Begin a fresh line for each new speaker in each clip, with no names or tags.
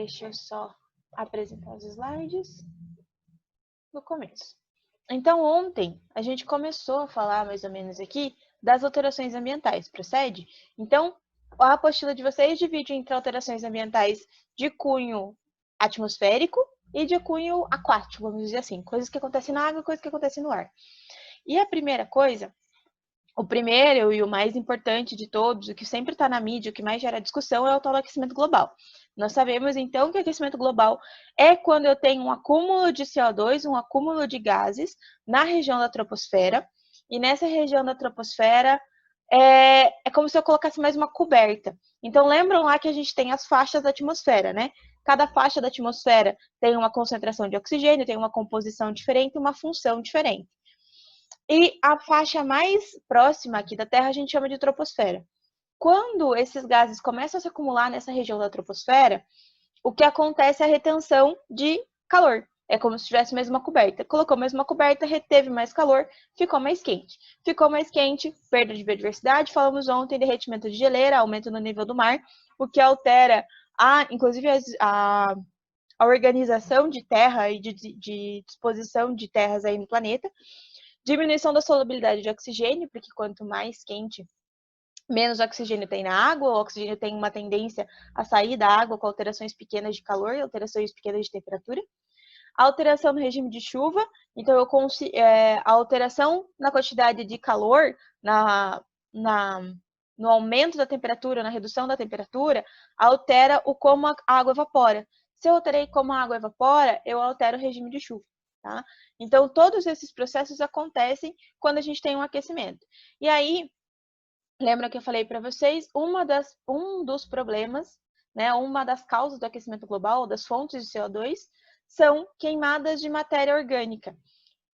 Deixa eu só apresentar os slides no começo. Então, ontem a gente começou a falar mais ou menos aqui das alterações ambientais, procede? Então, a apostila de vocês divide entre alterações ambientais de cunho atmosférico e de cunho aquático, vamos dizer assim, coisas que acontecem na água e coisas que acontecem no ar. E a primeira coisa, o primeiro e o mais importante de todos, o que sempre está na mídia, o que mais gera discussão, é o tal do aquecimento global. Nós sabemos, então, que o aquecimento global é quando eu tenho um acúmulo de CO2, um acúmulo de gases na região da troposfera, e nessa região da troposfera é como se eu colocasse mais uma coberta. Então, lembram lá que a gente tem as faixas da atmosfera, né? Cada faixa da atmosfera tem uma concentração de oxigênio, tem uma composição diferente, uma função diferente. E a faixa mais próxima aqui da Terra a gente chama de troposfera. Quando esses gases começam a se acumular nessa região da troposfera, o que acontece é a retenção de calor. É como se tivesse mais uma coberta. Colocou mais uma coberta, reteve mais calor, ficou mais quente. Ficou mais quente, perda de biodiversidade, falamos ontem, derretimento de geleira, aumento no nível do mar, o que altera, inclusive, a organização de terra e de disposição de terras aí no planeta. Diminuição da solubilidade de oxigênio, porque quanto mais quente, menos oxigênio tem na água, o oxigênio tem uma tendência a sair da água com alterações pequenas de calor e alterações pequenas de temperatura. A alteração no regime de chuva, então a alteração na quantidade de calor, no aumento da temperatura, na redução da temperatura, altera o como a água evapora. Se eu alterei como a água evapora, eu altero o regime de chuva. Tá? Então, todos esses processos acontecem quando a gente tem um aquecimento. E aí, lembra que eu falei para vocês, um dos problemas, né, uma das causas do aquecimento global, das fontes de CO2, são queimadas de matéria orgânica.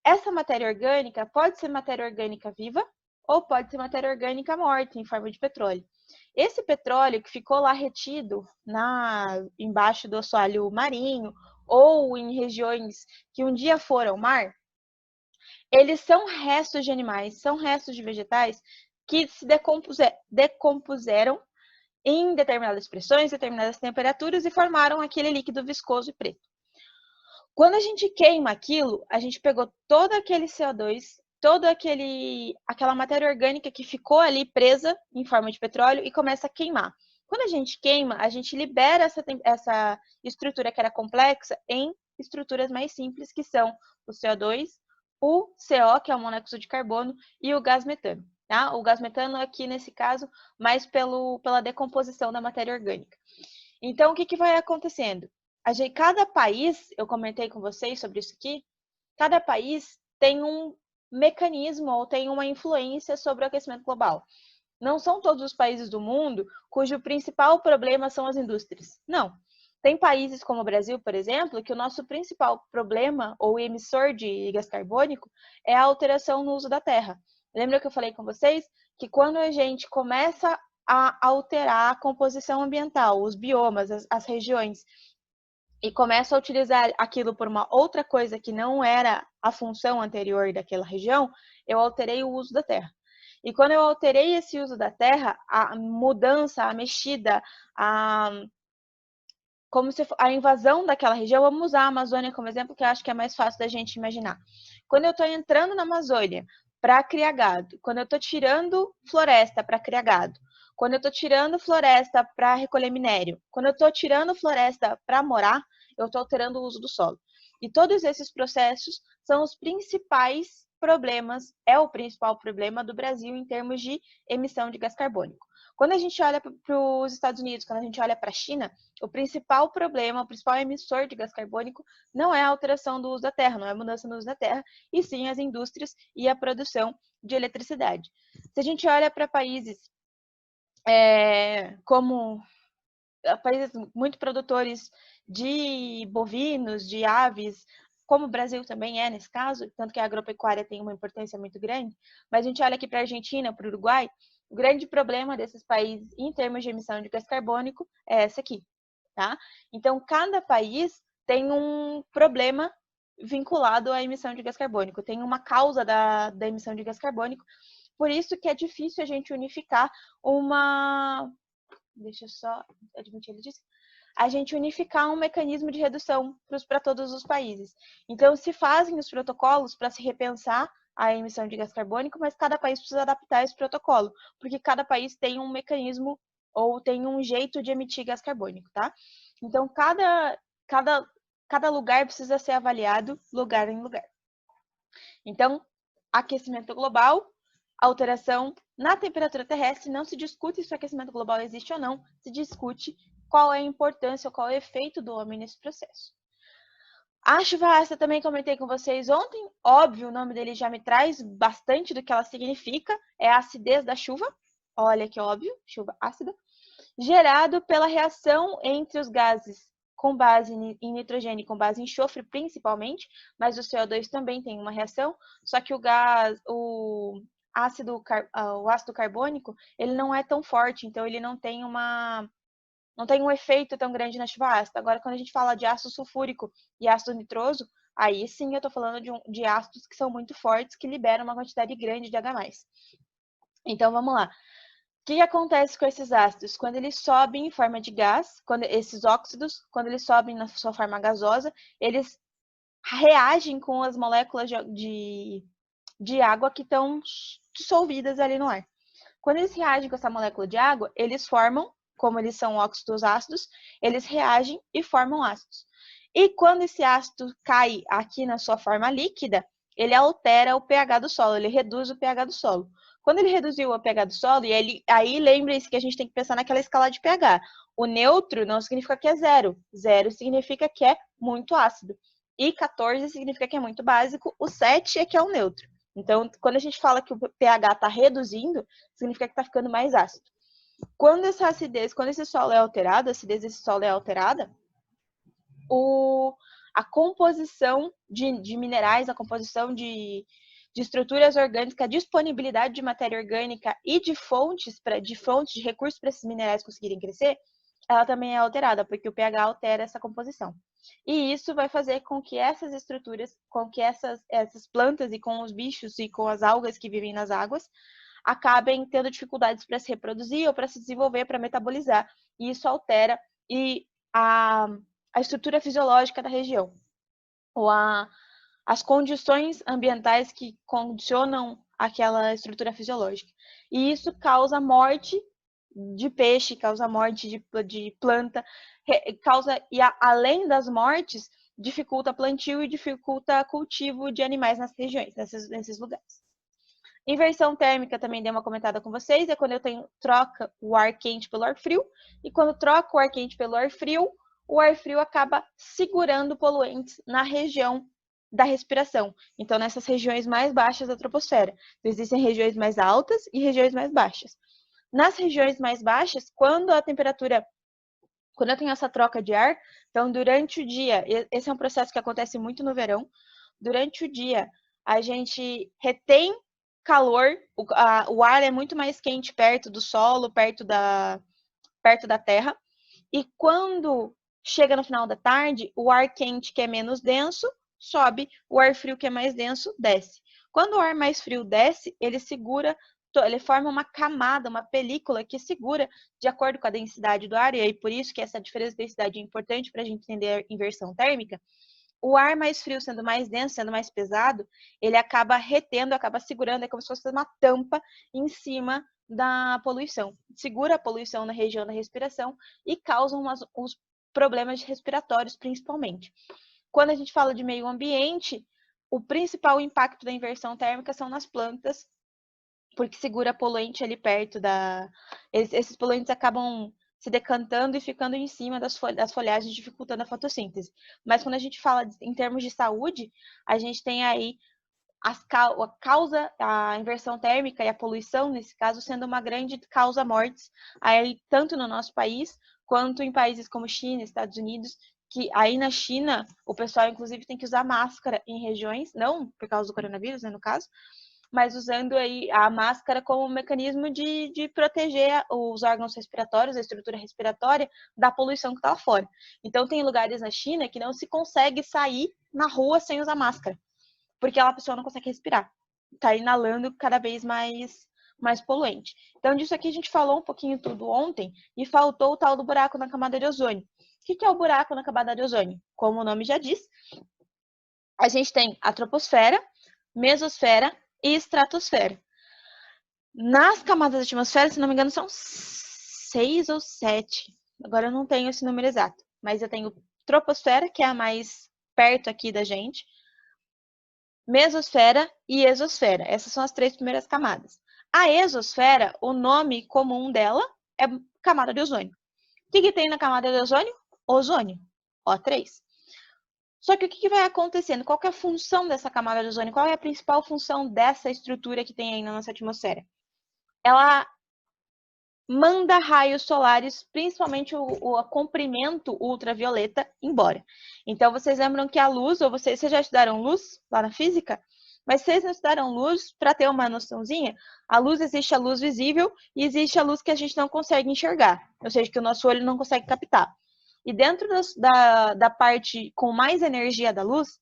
Essa matéria orgânica pode ser matéria orgânica viva ou pode ser matéria orgânica morta, em forma de petróleo. Esse petróleo que ficou lá retido embaixo do assoalho marinho ou em regiões que um dia foram ao mar, eles são restos de animais, são restos de vegetais que se decompuseram em determinadas pressões, determinadas temperaturas e formaram aquele líquido viscoso e preto. Quando a gente queima aquilo, a gente pegou todo aquele CO2, toda aquela matéria orgânica que ficou ali presa em forma de petróleo e começa a queimar. Quando a gente queima, a gente libera essa estrutura que era complexa em estruturas mais simples, que são o CO2, o CO, que é o monóxido de carbono, e o gás metano. Tá? O gás metano aqui, nesse caso, mais pela decomposição da matéria orgânica. Então, o que vai acontecendo? Cada país, eu comentei com vocês sobre isso aqui, cada país tem um mecanismo ou tem uma influência sobre o aquecimento global. Não são todos os países do mundo cujo principal problema são as indústrias. Não. Tem países como o Brasil, por exemplo, que o nosso principal problema ou emissor de gás carbônico é a alteração no uso da terra. Lembra que eu falei com vocês que quando a gente começa a alterar a composição ambiental, os biomas, as regiões, e começo a utilizar aquilo por uma outra coisa que não era a função anterior daquela região, eu alterei o uso da terra. E quando eu alterei esse uso da terra, a mudança, a mexida, como se a invasão daquela região, vamos usar a Amazônia como exemplo, que eu acho que é mais fácil da gente imaginar. Quando eu estou entrando na Amazônia para criar gado, quando eu estou tirando floresta para criar gado, quando eu estou tirando floresta para recolher minério, quando eu estou tirando floresta para morar, eu estou alterando o uso do solo. E todos esses processos são os principais problemas, é o principal problema do Brasil em termos de emissão de gás carbônico. Quando a gente olha para os Estados Unidos, quando a gente olha para a China, o principal problema, o principal emissor de gás carbônico não é a alteração do uso da terra, não é a mudança no uso da terra, e sim as indústrias e a produção de eletricidade. Se a gente olha para países como países muito produtores de bovinos, de aves, como o Brasil também é nesse caso, tanto que a agropecuária tem uma importância muito grande, mas a gente olha aqui para a Argentina, para o Uruguai, o grande problema desses países em termos de emissão de gás carbônico é essa aqui, tá? Então, cada país tem um problema vinculado à emissão de gás carbônico, tem uma causa da emissão de gás carbônico, por isso que é difícil a gente unificar uma... Deixa eu só admitir, ele disse. a gente unificar um mecanismo de redução para todos os países. Então, se fazem os protocolos para se repensar a emissão de gás carbônico, mas cada país precisa adaptar esse protocolo, porque cada país tem um mecanismo ou tem um jeito de emitir gás carbônico, tá? Então, cada lugar precisa ser avaliado lugar em lugar. Então, aquecimento global, alteração na temperatura terrestre, não se discute se o aquecimento global existe ou não, se discute qual é a importância ou qual é o efeito do homem nesse processo. A chuva ácida também comentei com vocês ontem, óbvio, o nome dele já me traz bastante do que ela significa, é a acidez da chuva, olha que óbvio, chuva ácida, gerado pela reação entre os gases com base em nitrogênio e com base em enxofre, principalmente, mas o CO2 também tem uma reação, só que o ácido carbônico, ele não é tão forte, então ele não tem um efeito tão grande na chuva ácida. Agora, quando a gente fala de ácido sulfúrico e ácido nitroso, aí sim eu estou falando de ácidos que são muito fortes, que liberam uma quantidade grande de H+. Então, vamos lá. O que acontece com esses ácidos? Quando eles sobem em forma de gás, esses óxidos, quando eles sobem na sua forma gasosa, eles reagem com as moléculas de água que estão dissolvidas ali no ar. Quando eles reagem com essa molécula de água, eles formam, como eles são óxidos ácidos, eles reagem e formam ácidos. E quando esse ácido cai aqui na sua forma líquida, ele altera o pH do solo, ele reduz o pH do solo. Quando ele reduziu o pH do solo, e aí lembre-se que a gente tem que pensar naquela escala de pH. O neutro não significa que é zero. Zero significa que é muito ácido. E 14 significa que é muito básico. O 7 é que é o neutro. Então, quando a gente fala que o pH está reduzindo, significa que está ficando mais ácido. Quando essa acidez, quando esse solo é alterado, a acidez desse solo é alterada, a composição de minerais, a composição de estruturas orgânicas, a disponibilidade de matéria orgânica e de fontes de recursos para esses minerais conseguirem crescer, ela também é alterada, porque o pH altera essa composição. E isso vai fazer com que essas estruturas, com que essas plantas e com os bichos e com as algas que vivem nas águas, acabem tendo dificuldades para se reproduzir ou para se desenvolver, para metabolizar. E isso altera a estrutura fisiológica da região, ou as condições ambientais que condicionam aquela estrutura fisiológica. E isso causa morte de peixe, causa morte de planta, além das mortes, dificulta plantio e dificulta cultivo de animais nas regiões, nesses lugares. Inversão térmica também dei uma comentada com vocês, é quando eu troca o ar quente pelo ar frio, e quando troca o ar quente pelo ar frio, o ar frio acaba segurando poluentes na região da respiração. Então, nessas regiões mais baixas da troposfera. Então, existem regiões mais altas e regiões mais baixas. Nas regiões mais baixas, quando eu tenho essa troca de ar, então durante o dia, esse é um processo que acontece muito no verão, durante o dia a gente retém calor, o ar é muito mais quente perto do solo, perto da terra, e quando chega no final da tarde, o ar quente, que é menos denso, sobe, o ar frio, que é mais denso, desce. Quando o ar mais frio desce, ele forma uma camada, uma película que segura de acordo com a densidade do ar, e aí por isso que essa diferença de densidade é importante para a gente entender a inversão térmica. O ar mais frio sendo mais denso, sendo mais pesado, ele acaba retendo, acaba segurando, é como se fosse uma tampa em cima da poluição. Segura a poluição na região da respiração e causa uns problemas respiratórios, principalmente. Quando a gente fala de meio ambiente, o principal impacto da inversão térmica são nas plantas, porque segura poluente ali perto esses poluentes acabam se decantando e ficando em cima das folhagens, dificultando a fotossíntese. Mas quando a gente fala em termos de saúde, a gente tem aí a inversão térmica e a poluição, nesse caso, sendo uma grande causa mortes, aí, tanto no nosso país, quanto em países como China, Estados Unidos, que aí na China, o pessoal, inclusive, tem que usar máscara em regiões, não por causa do coronavírus, né, no caso, mas usando aí a máscara como um mecanismo de proteger os órgãos respiratórios, a estrutura respiratória, da poluição que está lá fora. Então, tem lugares na China que não se consegue sair na rua sem usar máscara, porque a pessoa não consegue respirar. Está inalando cada vez mais poluente. Então, disso aqui a gente falou um pouquinho tudo ontem e faltou o tal do buraco na camada de ozônio. que é o buraco na camada de ozônio? Como o nome já diz, a gente tem a troposfera, mesosfera e estratosfera. Nas camadas da atmosfera, se não me engano, são 6 ou 7. Agora eu não tenho esse número exato, mas eu tenho troposfera, que é a mais perto aqui da gente, mesosfera e exosfera. Essas são as 3 primeiras camadas. A exosfera, o nome comum dela é camada de ozônio. O que tem na camada de ozônio? Ozônio, O3. Só que o que vai acontecendo? Qual que é a função dessa camada de ozônio? Qual é a principal função dessa estrutura que tem aí na nossa atmosfera? Ela manda raios solares, principalmente o comprimento ultravioleta, embora. Então, vocês lembram que a luz, ou vocês já estudaram luz lá na física? Mas vocês não estudaram luz, para ter uma noçãozinha, a luz existe a luz visível e existe a luz que a gente não consegue enxergar, ou seja, que o nosso olho não consegue captar. E dentro da parte com mais energia da luz,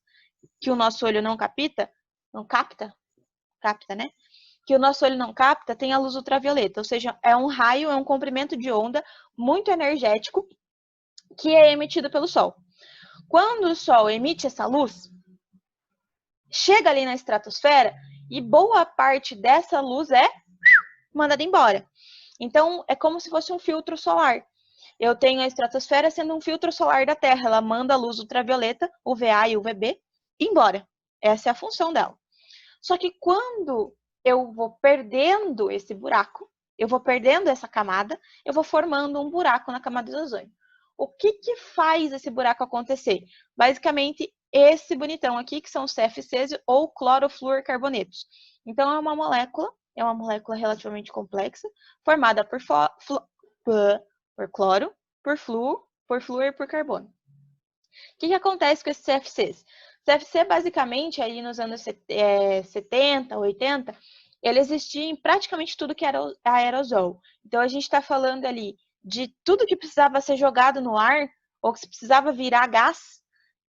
que o nosso olho não capta, né? Que o nosso olho não capta, tem a luz ultravioleta, ou seja, é um raio, é um comprimento de onda muito energético que é emitido pelo Sol. Quando o Sol emite essa luz, chega ali na estratosfera e boa parte dessa luz é mandada embora. Então, é como se fosse um filtro solar. Eu tenho a estratosfera sendo um filtro solar da Terra. Ela manda a luz ultravioleta, UVA e UVB, embora. Essa é a função dela. Só que quando eu vou perdendo esse buraco, eu vou perdendo essa camada, eu vou formando um buraco na camada de ozônio. O que faz esse buraco acontecer? Basicamente, esse bonitão aqui, que são os CFCs ou clorofluorcarbonetos. Então, é uma molécula relativamente complexa, formada por cloro, por flúor e por carbono. O que acontece com esses CFCs? CFC, basicamente, aí nos anos 70, 80, ele existia em praticamente tudo que era aerosol. Então, a gente está falando ali de tudo que precisava ser jogado no ar, ou que precisava virar gás,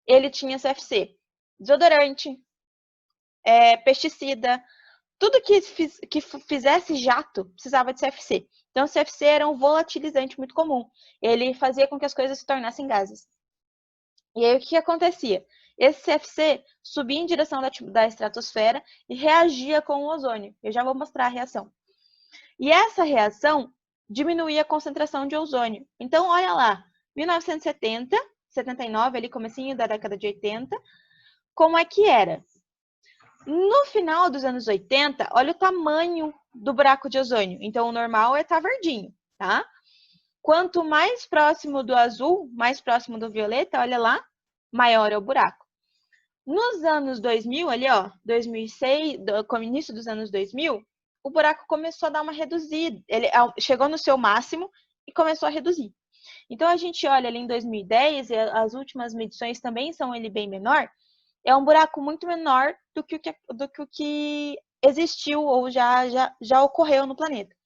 ele tinha CFC. Desodorante, pesticida, tudo que fizesse jato precisava de CFC. Então, o CFC era um volatilizante muito comum. Ele fazia com que as coisas se tornassem gases. E aí, o que acontecia? Esse CFC subia em direção da estratosfera e reagia com o ozônio. Eu já vou mostrar a reação. E essa reação diminuía a concentração de ozônio. Então, olha lá, 1970, 79, ali comecinho da década de 80, como é que era? No final dos anos 80, olha o tamanho do buraco de ozônio. Então, o normal é estar verdinho, tá? Quanto mais próximo do azul, mais próximo do violeta, olha lá, maior é o buraco. Nos anos 2000, ali ó, 2006, com o início dos anos 2000, o buraco começou a dar uma reduzida. Ele chegou no seu máximo e começou a reduzir. Então, a gente olha ali em 2010, e as últimas medições também são ele bem menor, é um buraco muito menor do que o que existiu ou já ocorreu no planeta.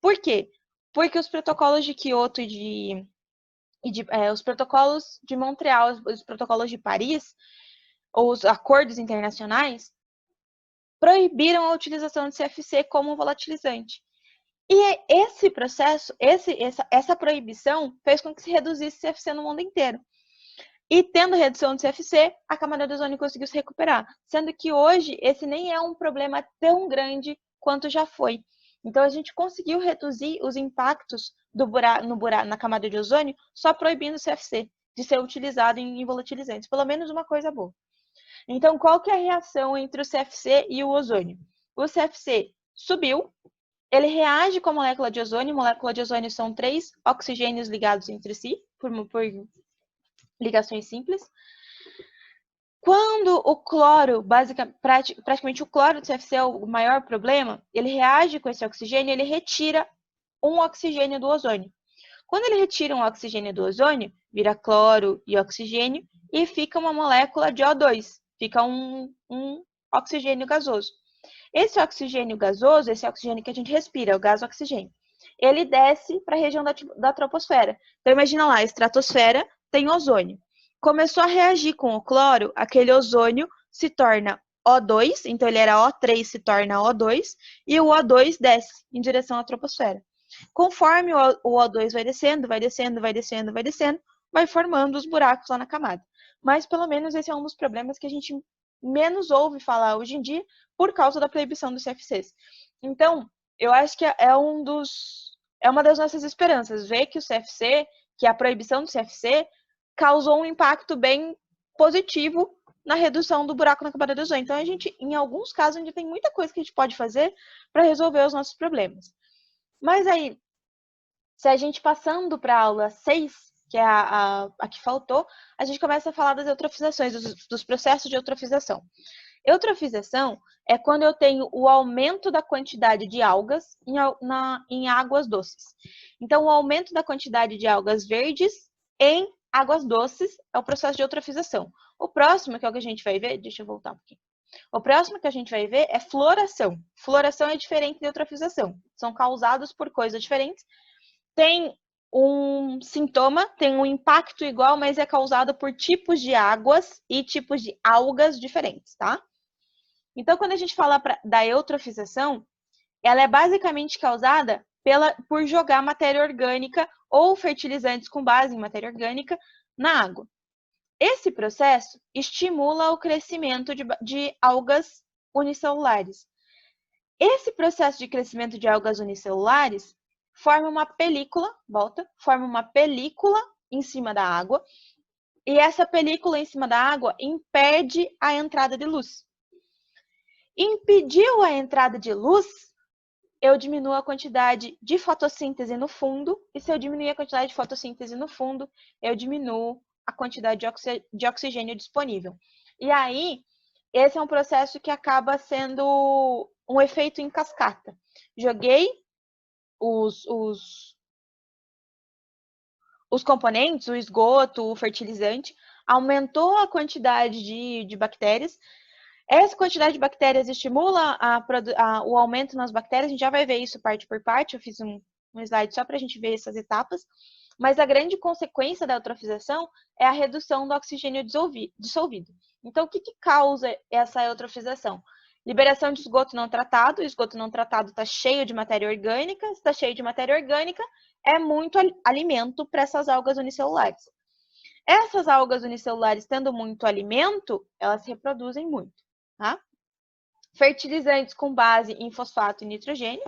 Por quê? Porque os protocolos de Kyoto os protocolos de Montreal, os protocolos de Paris, ou os acordos internacionais, proibiram a utilização de CFC como volatilizante. E esse processo, essa proibição, fez com que se reduzisse CFC no mundo inteiro. E tendo redução de CFC, a camada de ozônio conseguiu se recuperar. Sendo que hoje, esse nem é um problema tão grande quanto já foi. Então, a gente conseguiu reduzir os impactos na camada de ozônio só proibindo o CFC de ser utilizado em volatilizantes. Pelo menos uma coisa boa. Então, qual que é a reação entre o CFC e o ozônio? O CFC subiu, ele reage com a molécula de ozônio. Molécula de ozônio são 3 oxigênios ligados entre si, por ligações simples. Quando o cloro, praticamente o cloro do CFC é o maior problema, ele reage com esse oxigênio, ele retira um oxigênio do ozônio. Quando ele retira um oxigênio do ozônio, vira cloro e oxigênio e fica uma molécula de O2, fica um oxigênio gasoso. Esse oxigênio gasoso, esse oxigênio que a gente respira, é o gás oxigênio, ele desce para a região da troposfera. Então, imagina lá, a estratosfera tem ozônio. Começou a reagir com o cloro, aquele ozônio se torna O2, então ele era O3, se torna O2, e o O2 desce em direção à troposfera. Conforme o O2 vai descendo, vai formando os buracos lá na camada. Mas, pelo menos, esse é um dos problemas que a gente menos ouve falar hoje em dia por causa da proibição dos CFCs. Então, eu acho que é uma das nossas esperanças, ver que o CFC, que a proibição do CFC, causou um impacto bem positivo na redução do buraco na camada de ozônio. Então, a gente, em alguns casos, ainda tem muita coisa que a gente pode fazer para resolver os nossos problemas. Mas aí, se a gente passando para a aula 6, que é a que faltou, a gente começa a falar das eutrofizações, dos processos de eutrofização. Eutrofização é quando eu tenho o aumento da quantidade de algas em águas doces. Então, o aumento da quantidade de algas verdes em águas doces é o processo de eutrofização. O próximo, que é o que a gente vai ver, deixa eu voltar um pouquinho. O próximo que a gente vai ver é floração. Floração é diferente de eutrofização. São causados por coisas diferentes. Tem um sintoma, tem um impacto igual, mas é causado por tipos de águas e tipos de algas diferentes, tá? Então, quando a gente fala da eutrofização, ela é basicamente causada por jogar matéria orgânica ou fertilizantes com base em matéria orgânica na água. Esse processo estimula o crescimento de algas unicelulares. Esse processo de crescimento de algas unicelulares forma uma película em cima da água, e essa película em cima da água impede a entrada de luz. Impediu a entrada de luz, eu diminuo a quantidade de fotossíntese no fundo, e se eu diminuir a quantidade de fotossíntese no fundo, eu diminuo a quantidade de oxigênio disponível. E aí, esse é um processo que acaba sendo um efeito em cascata. Joguei os componentes, o esgoto, o fertilizante, aumentou a quantidade de bactérias. Essa quantidade de bactérias estimula o aumento nas bactérias, a gente já vai ver isso parte por parte, eu fiz um slide só para a gente ver essas etapas, mas a grande consequência da eutrofização é a redução do oxigênio dissolvido. Então, o que causa essa eutrofização? Liberação de esgoto não tratado, o esgoto não tratado está cheio de matéria orgânica, se está cheio de matéria orgânica, é muito alimento para essas algas unicelulares. Essas algas unicelulares, tendo muito alimento, elas se reproduzem muito. Tá? Fertilizantes com base em fosfato e nitrogênio,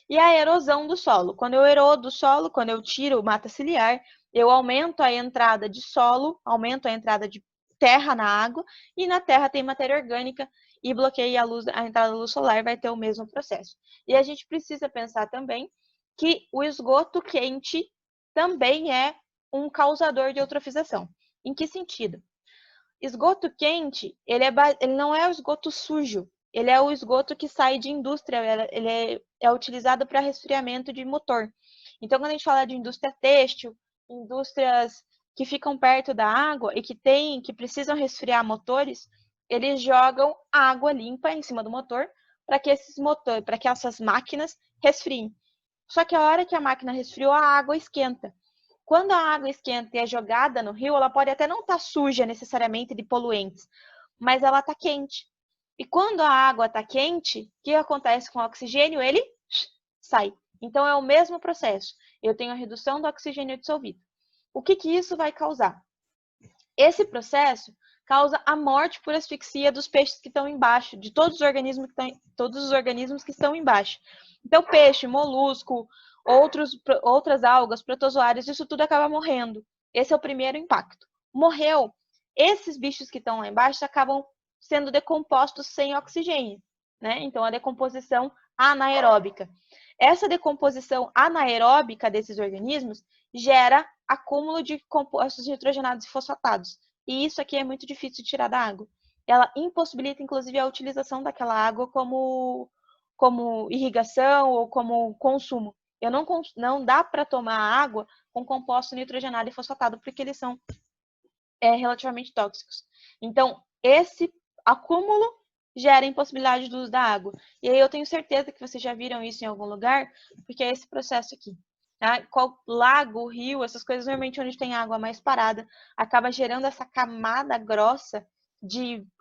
e a erosão do solo. Quando eu erodo o solo, quando eu tiro mata ciliar, eu aumento a entrada de solo, aumento a entrada de terra na água, e na terra tem matéria orgânica e bloqueia a entrada da luz solar, vai ter o mesmo processo. E a gente precisa pensar também que o esgoto quente também é um causador de eutrofização. Em que sentido? Esgoto quente, ele não é o esgoto sujo, ele é o esgoto que sai de indústria, ele é utilizado para resfriamento de motor. Então, quando a gente fala de indústria têxtil, indústrias que ficam perto da água e que precisam resfriar motores, eles jogam água limpa em cima do motor para que essas máquinas resfriem. Só que a hora que a máquina resfriou, a água esquenta. Quando a água esquenta e é jogada no rio, ela pode até não estar suja necessariamente de poluentes, mas ela está quente. E quando a água está quente, o que acontece com o oxigênio? Ele sai. Então, é o mesmo processo. Eu tenho a redução do oxigênio dissolvido. O que isso vai causar? Esse processo causa a morte por asfixia dos peixes que estão embaixo, de todos os organismos que estão embaixo. Então, peixe, molusco, outras algas, protozoários, isso tudo acaba morrendo. Esse é o primeiro impacto. Morreu, esses bichos que estão lá embaixo acabam sendo decompostos sem oxigênio, né? Então, a decomposição anaeróbica. Essa decomposição anaeróbica desses organismos gera acúmulo de compostos nitrogenados e fosfatados. E isso aqui é muito difícil de tirar da água. Ela impossibilita, inclusive, a utilização daquela água como irrigação ou como consumo. Não dá para tomar água com composto nitrogenado e fosfatado, porque eles são relativamente tóxicos. Então, esse acúmulo gera impossibilidade do uso da água. E aí eu tenho certeza que vocês já viram isso em algum lugar, porque é esse processo aqui. Tá? Lago, rio, essas coisas, normalmente onde tem água mais parada, acaba gerando essa camada grossa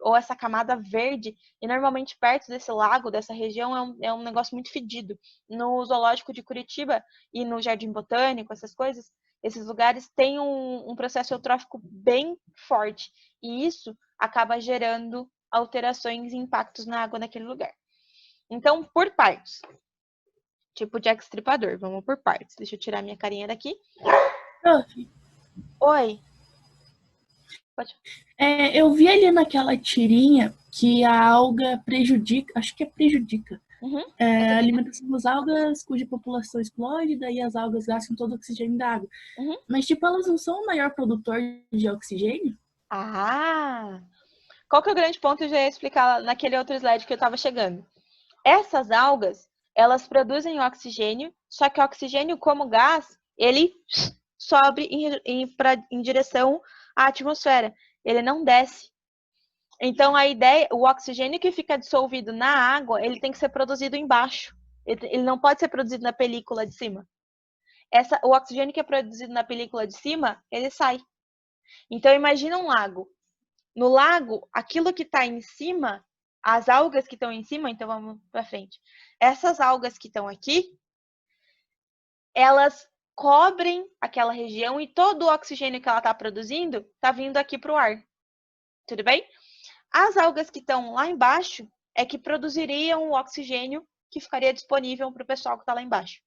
ou essa camada verde, e normalmente perto desse lago, dessa região, é um negócio muito fedido. No zoológico de Curitiba e no Jardim Botânico, essas coisas, Esses lugares têm um processo eutrófico bem forte. E isso acaba gerando alterações e impactos na água naquele lugar. Então, por partes. Tipo Jack Stripador. Vamos por partes. Deixa eu tirar minha carinha daqui.
Prof,
Oi. Pode.
eu vi ali naquela tirinha que a alga prejudica, acho que prejudica,
Uhum.
a alimentação das algas, cuja população explode, daí as algas gastam todo o oxigênio da água.
Uhum.
Mas, tipo, elas não são o maior produtor de oxigênio?
Ah! Qual que é o grande ponto? Eu já ia explicar naquele outro slide que eu estava chegando. Essas algas, elas produzem oxigênio, só que o oxigênio como gás, ele sobe em direção à atmosfera. Ele não desce. Então, a ideia, o oxigênio que fica dissolvido na água, ele tem que ser produzido embaixo. Ele não pode ser produzido na película de cima. O oxigênio que é produzido na película de cima, ele sai. Então, imagina um lago. No lago, aquilo que está em cima, as algas que estão em cima, então vamos para frente. Essas algas que estão aqui, elas cobrem aquela região e todo o oxigênio que ela está produzindo está vindo aqui para o ar. Tudo bem? As algas que estão lá embaixo é que produziriam o oxigênio que ficaria disponível para o pessoal que está lá embaixo.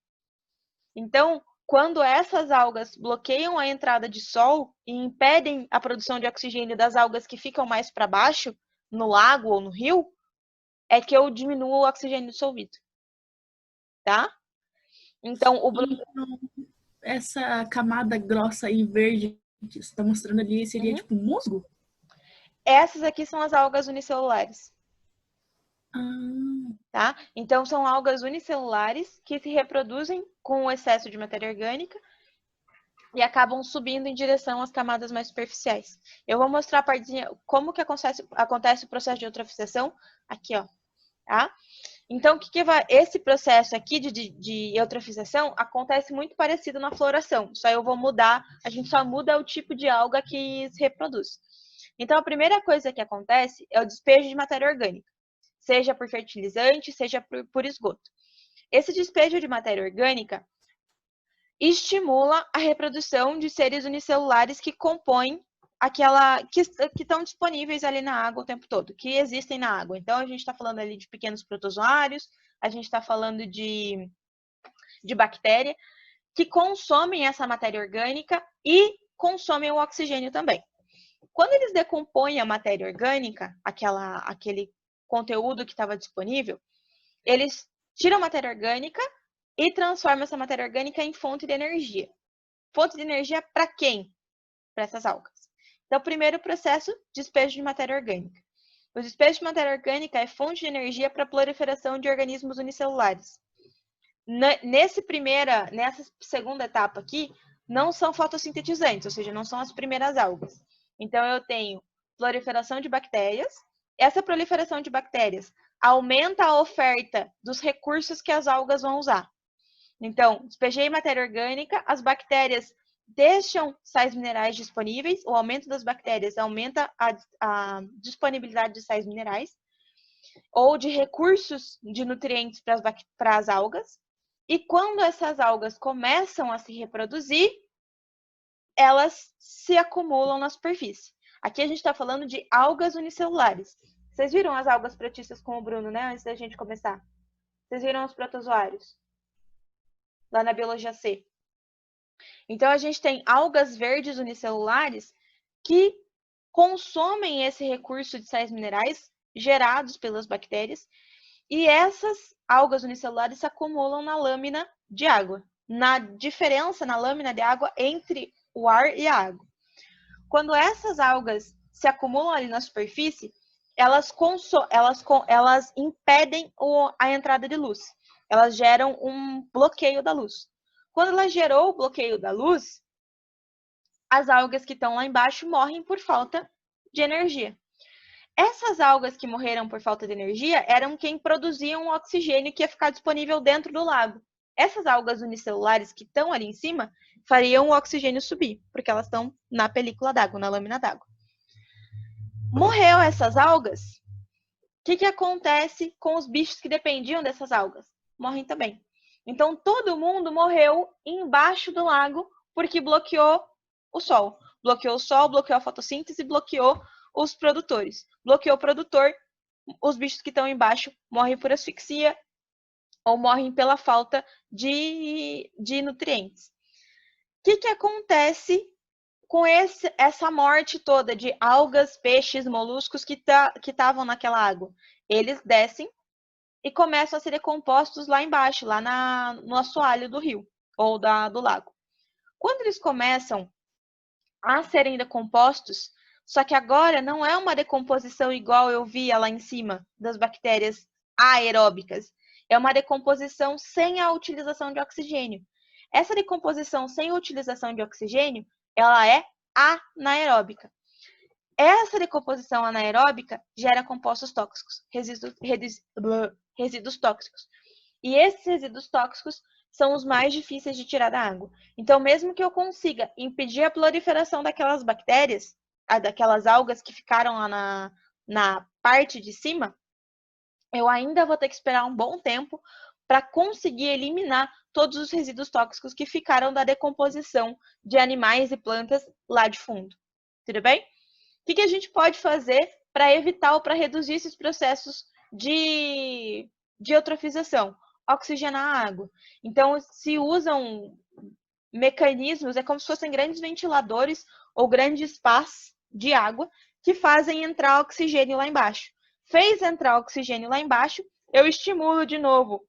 Então, quando essas algas bloqueiam a entrada de sol e impedem a produção de oxigênio das algas que ficam mais para baixo, no lago ou no rio, é que eu diminuo o oxigênio dissolvido. Tá? Então,
Então, essa camada grossa e verde que você está mostrando ali seria tipo musgo?
Essas aqui são as algas unicelulares.
Ah.
Tá? Então, são algas unicelulares que se reproduzem com o excesso de matéria orgânica e acabam subindo em direção às camadas mais superficiais. Eu vou mostrar a partezinha, como que acontece o processo de eutrofização aqui, ó. Tá? Então, esse processo aqui de eutrofização acontece muito parecido na floração. Só eu vou mudar, a gente só muda o tipo de alga que se reproduz. Então, a primeira coisa que acontece é o despejo de matéria orgânica, seja por fertilizante, seja por esgoto. Esse despejo de matéria orgânica estimula a reprodução de seres unicelulares que compõem que estão disponíveis ali na água o tempo todo, que existem na água. Então, a gente está falando ali de pequenos protozoários, a gente está falando de bactéria, que consomem essa matéria orgânica e consomem o oxigênio também. Quando eles decompõem a matéria orgânica, aquele conteúdo que estava disponível, eles tiram a matéria orgânica e transformam essa matéria orgânica em fonte de energia. Fonte de energia para quem? Para essas algas. Então, primeiro processo, despejo de matéria orgânica. O despejo de matéria orgânica é fonte de energia para a proliferação de organismos unicelulares. Nessa segunda etapa aqui, não são fotossintetizantes, ou seja, não são as primeiras algas. Então, eu tenho proliferação de bactérias. Essa proliferação de bactérias aumenta a oferta dos recursos que as algas vão usar. Então, despejei matéria orgânica, as bactérias deixam sais minerais disponíveis, o aumento das bactérias aumenta a disponibilidade de sais minerais ou de recursos de nutrientes para as algas. E quando essas algas começam a se reproduzir, elas se acumulam na superfície. Aqui a gente está falando de algas unicelulares. Vocês viram as algas protistas com o Bruno, né? Antes da gente começar. Vocês viram os protozoários? Lá na biologia C. Então, a gente tem algas verdes unicelulares que consomem esse recurso de sais minerais gerados pelas bactérias e essas algas unicelulares se acumulam na lâmina de água, na diferença na lâmina de água entre o ar e a água. Quando essas algas se acumulam ali na superfície, elas impedem a entrada de luz. Elas geram um bloqueio da luz. Quando ela gerou o bloqueio da luz, as algas que estão lá embaixo morrem por falta de energia. Essas algas que morreram por falta de energia eram quem produziam o oxigênio que ia ficar disponível dentro do lago. Essas algas unicelulares que estão ali em cima fariam o oxigênio subir, porque elas estão na película d'água, na lâmina d'água. Morreu essas algas, o que acontece com os bichos que dependiam dessas algas? Morrem também. Então, todo mundo morreu embaixo do lago Porque bloqueou o sol. Bloqueou o sol, bloqueou a fotossíntese, bloqueou os produtores. Bloqueou o produtor, os bichos que estão embaixo morrem por asfixia ou morrem pela falta de nutrientes. O que acontece com essa morte toda de algas, peixes, moluscos que estavam naquela água? Eles descem e começam a ser decompostos lá embaixo, lá no assoalho do rio ou do lago. Quando eles começam a serem decompostos, só que agora não é uma decomposição igual eu via lá em cima das bactérias aeróbicas. É uma decomposição sem a utilização de oxigênio. Essa decomposição sem a utilização de oxigênio, ela é anaeróbica. Essa decomposição anaeróbica gera compostos tóxicos, resíduos tóxicos. E esses resíduos tóxicos são os mais difíceis de tirar da água. Então, mesmo que eu consiga impedir a proliferação daquelas bactérias, daquelas algas que ficaram lá na parte de cima, eu ainda vou ter que esperar um bom tempo para conseguir eliminar todos os resíduos tóxicos que ficaram da decomposição de animais e plantas lá de fundo. Tudo bem? O que a gente pode fazer para evitar ou para reduzir esses processos de eutrofização? Oxigenar a água. Então, se usam mecanismos, é como se fossem grandes ventiladores ou grandes pás de água que fazem entrar oxigênio lá embaixo. Fez entrar oxigênio lá embaixo, eu estimulo de novo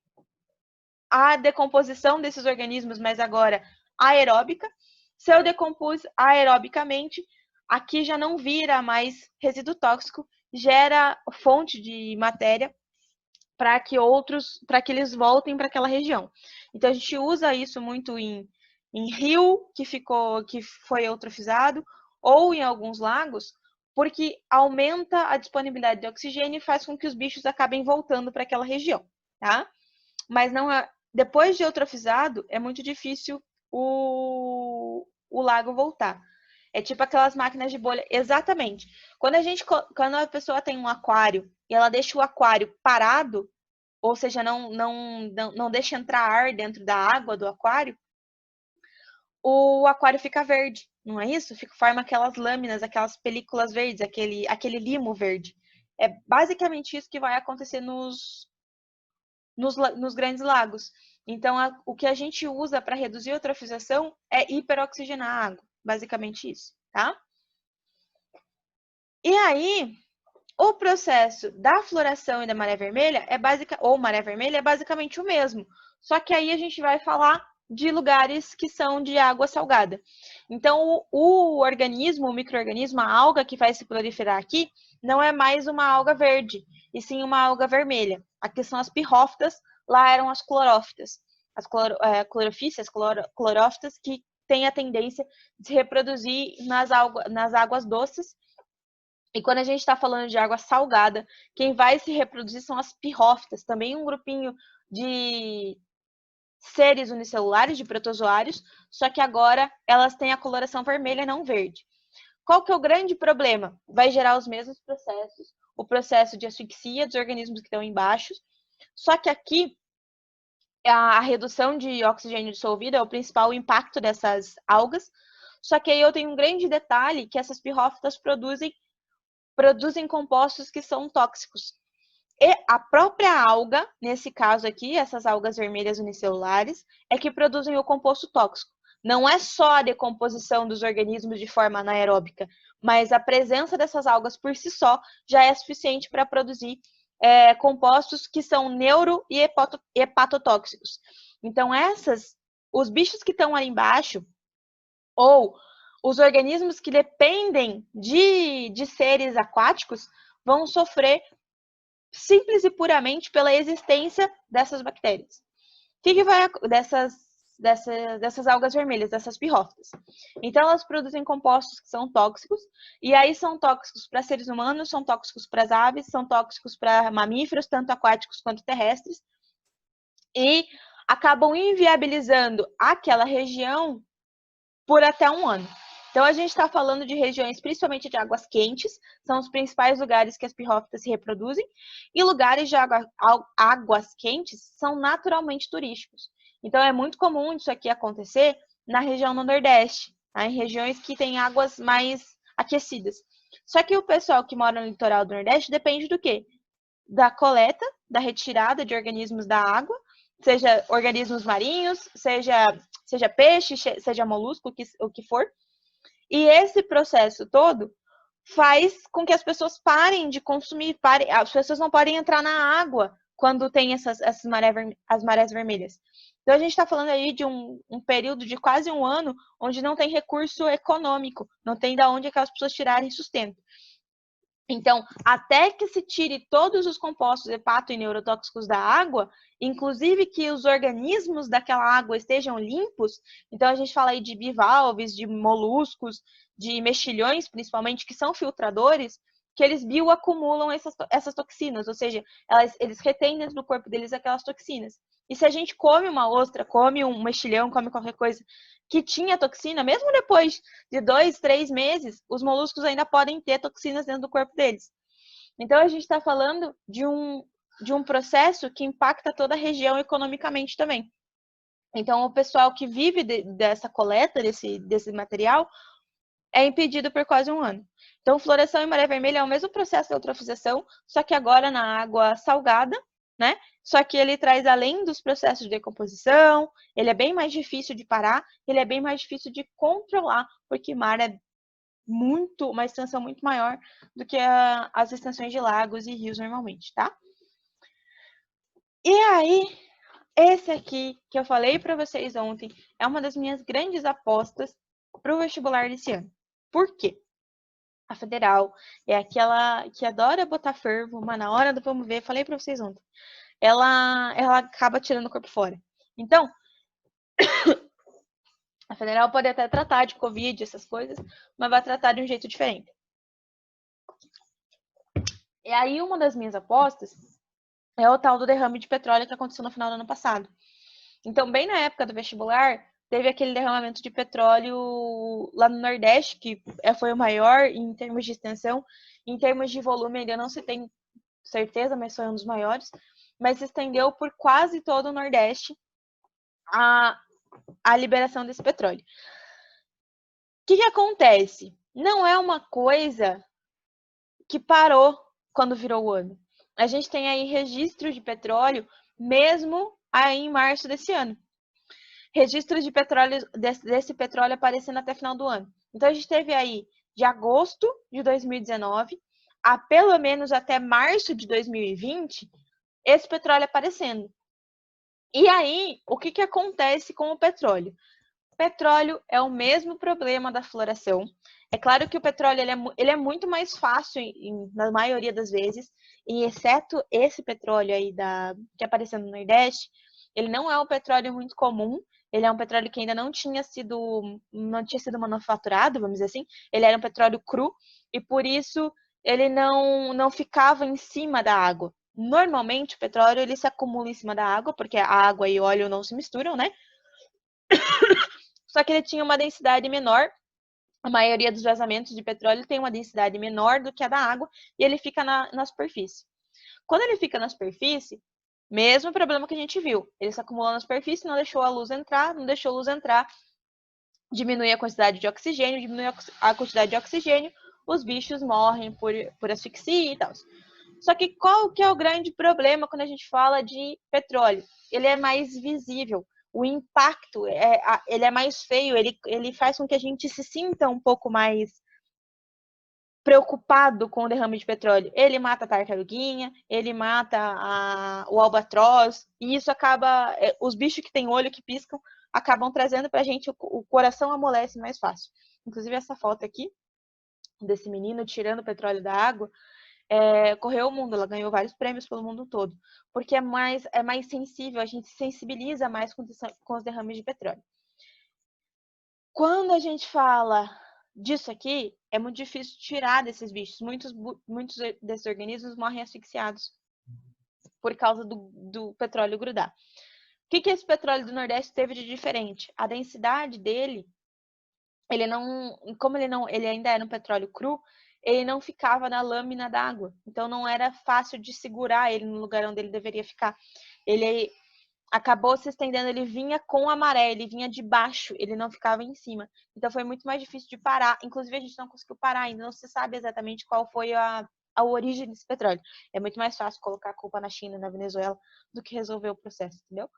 a decomposição desses organismos, mas agora aeróbica. Se eu decompus aerobicamente, aqui já não vira mais resíduo tóxico, gera fonte de matéria para que eles voltem para aquela região. Então a gente usa isso muito em rio que foi eutrofizado ou em alguns lagos, porque aumenta a disponibilidade de oxigênio e faz com que os bichos acabem voltando para aquela região, tá? Mas não depois de eutrofizado, é muito difícil o lago voltar. É tipo aquelas máquinas de bolha. Exatamente. Quando a pessoa tem um aquário e ela deixa o aquário parado, ou seja, não deixa entrar ar dentro da água do aquário, o aquário fica verde, não é isso? Forma aquelas lâminas, aquelas películas verdes, aquele limo verde. É basicamente isso que vai acontecer nos grandes lagos. Então, o que a gente usa para reduzir a eutrofização é hiperoxigenar a água. Basicamente isso, tá? E aí, o processo da floração e da maré vermelha maré vermelha é basicamente o mesmo. Só que aí a gente vai falar de lugares que são de água salgada. Então, o micro-organismo, a alga que vai se proliferar aqui, não é mais uma alga verde, e sim uma alga vermelha. Aqui são as pirrófitas, lá eram as clorófitas. As clorofícias, clorófitas, que têm a tendência de se reproduzir nas águas doces. E quando a gente está falando de água salgada, quem vai se reproduzir são as pirrófitas, também um grupinho de seres unicelulares, de protozoários, só que agora elas têm a coloração vermelha e não verde. Qual que é o grande problema? Vai gerar os mesmos processos, o processo de asfixia dos organismos que estão embaixo, só que aqui a redução de oxigênio dissolvido é o principal impacto dessas algas, só que aí eu tenho um grande detalhe que essas pirrófitas produzem compostos que são tóxicos. E a própria alga, nesse caso aqui, essas algas vermelhas unicelulares, é que produzem o composto tóxico. Não é só a decomposição dos organismos de forma anaeróbica, mas a presença dessas algas por si só já é suficiente para produzir compostos que são neuro- e hepatotóxicos. Então, os bichos que estão ali embaixo, ou os organismos que dependem de seres aquáticos, vão sofrer simples e puramente pela existência dessas bactérias. O que vai dessas algas vermelhas, dessas pirrófitas? Então, elas produzem compostos que são tóxicos, e aí são tóxicos para seres humanos, são tóxicos para as aves, são tóxicos para mamíferos, tanto aquáticos quanto terrestres, e acabam inviabilizando aquela região por até um ano. Então, a gente está falando de regiões principalmente de águas quentes, são os principais lugares que as pirrófitas se reproduzem, e lugares de águas quentes são naturalmente turísticos. Então, é muito comum isso aqui acontecer na região do Nordeste, tá? Em regiões que têm águas mais aquecidas. Só que o pessoal que mora no litoral do Nordeste depende do quê? Da coleta, da retirada de organismos da água, seja organismos marinhos, seja peixe, seja molusco, o que for. E esse processo todo faz com que as pessoas parem de consumir, as pessoas não podem entrar na água quando tem as marés vermelhas. Então a gente está falando aí de um período de quase um ano onde não tem recurso econômico, não tem de onde aquelas pessoas tirarem sustento. Então, até que se tire todos os compostos hepato e neurotóxicos da água, inclusive que os organismos daquela água estejam limpos, então a gente fala aí de bivalves, de moluscos, de mexilhões, principalmente, que são filtradores, que eles bioacumulam essas toxinas, ou seja, eles retêm dentro do corpo deles aquelas toxinas. E se a gente come uma ostra, come um mexilhão, come qualquer coisa que tinha toxina, mesmo depois de 2, 3 meses, os moluscos ainda podem ter toxinas dentro do corpo deles. Então, a gente está falando de um processo que impacta toda a região economicamente também. Então, o pessoal que vive dessa coleta, desse material, é impedido por quase um ano. Então, floração em maré vermelha é o mesmo processo da eutrofização, só que agora na água salgada, né? Só que ele traz, além dos processos de decomposição, ele é bem mais difícil de parar, ele é bem mais difícil de controlar, porque mar é uma extensão muito maior do que as extensões de lagos e rios normalmente, tá? E aí, esse aqui que eu falei para vocês ontem é uma das minhas grandes apostas para o vestibular desse ano. Por quê? A federal é aquela que adora botar fervo, mas na hora do vamos ver, falei para vocês ontem, ela acaba tirando o corpo fora. Então, a federal pode até tratar de Covid, essas coisas, mas vai tratar de um jeito diferente. E aí, uma das minhas apostas é o tal do derrame de petróleo que aconteceu no final do ano passado. Então, bem na época do vestibular, teve aquele derramamento de petróleo lá no Nordeste, que foi o maior em termos de extensão. Em termos de volume, ainda não se tem certeza, mas foi um dos maiores. Mas se estendeu por quase todo o Nordeste a liberação desse petróleo. O que acontece? Não é uma coisa que parou quando virou o ano. A gente tem aí registro de petróleo mesmo aí em março desse ano. Registros de petróleo, desse petróleo aparecendo até final do ano. Então, a gente teve aí de agosto de 2019 a pelo menos até março de 2020 esse petróleo aparecendo. E aí, o que acontece com o petróleo? O petróleo é o mesmo problema da floração. É claro que o petróleo ele é muito mais fácil na maioria das vezes, e exceto esse petróleo aí que apareceu no Nordeste, ele não é um petróleo muito comum. Ele é um petróleo que ainda não tinha sido manufaturado, vamos dizer assim. Ele era um petróleo cru e por isso ele não ficava em cima da água. Normalmente o petróleo ele se acumula em cima da água, porque a água e o óleo não se misturam, né? Só que ele tinha uma densidade menor. A maioria dos vazamentos de petróleo tem uma densidade menor do que a da água e ele fica na superfície. Quando ele fica na superfície, mesmo problema que a gente viu. Ele se acumulou na superfície, não deixou a luz entrar, diminui a quantidade de oxigênio, diminui a quantidade de oxigênio, os bichos morrem por asfixia e tal. Só que qual que é o grande problema quando a gente fala de petróleo? Ele é mais visível. O impacto ele é mais feio, ele faz com que a gente se sinta um pouco mais preocupado com o derrame de petróleo. Ele mata a tartaruguinha, ele mata o albatroz, e isso acaba. Os bichos que têm olho que piscam acabam trazendo pra gente o coração amolece mais fácil. Inclusive, essa foto aqui desse menino tirando o petróleo da água correu o mundo, ela ganhou vários prêmios pelo mundo todo, porque é mais sensível, a gente se sensibiliza mais com os derrames de petróleo. Quando a gente fala disso aqui, é muito difícil tirar desses bichos. Muitos desses organismos morrem asfixiados por causa do petróleo grudar. O que esse petróleo do Nordeste teve de diferente? A densidade dele, ele ainda era um petróleo cru, ele não ficava na lâmina d'água. Então não era fácil de segurar ele no lugar onde ele deveria ficar. Ele acabou se estendendo, ele vinha com a maré, ele vinha de baixo, ele não ficava em cima. Então foi muito mais difícil de parar. Inclusive a gente não conseguiu parar ainda, não se sabe exatamente qual foi a origem desse petróleo. É muito mais fácil colocar a culpa na China, na Venezuela, do que resolver o processo, entendeu?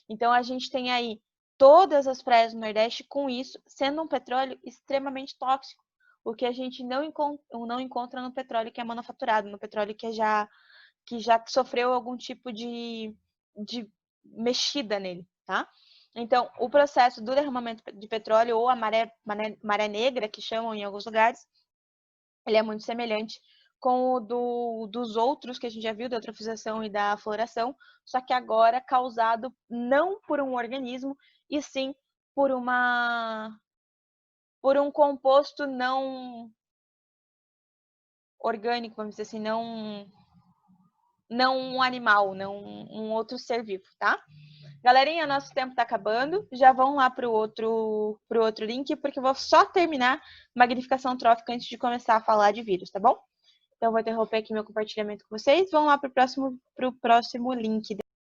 Então a gente tem aí todas as praias do Nordeste com isso, sendo um petróleo extremamente tóxico, o que a gente não encontra no petróleo que é manufaturado, no petróleo que já sofreu algum tipo de mexida nele, tá? Então, o processo do derramamento de petróleo, ou a maré negra, que chamam em alguns lugares, ele é muito semelhante com o dos outros que a gente já viu, da eutrofização e da floração, só que agora causado não por um organismo, e sim por um composto não orgânico, vamos dizer assim, não um animal, não um outro ser vivo, tá? Galerinha, nosso tempo tá acabando. Já vão lá pro outro link, porque eu vou só terminar magnificação trófica antes de começar a falar de vírus, tá bom? Então, eu vou interromper aqui meu compartilhamento com vocês. Vão lá pro próximo link.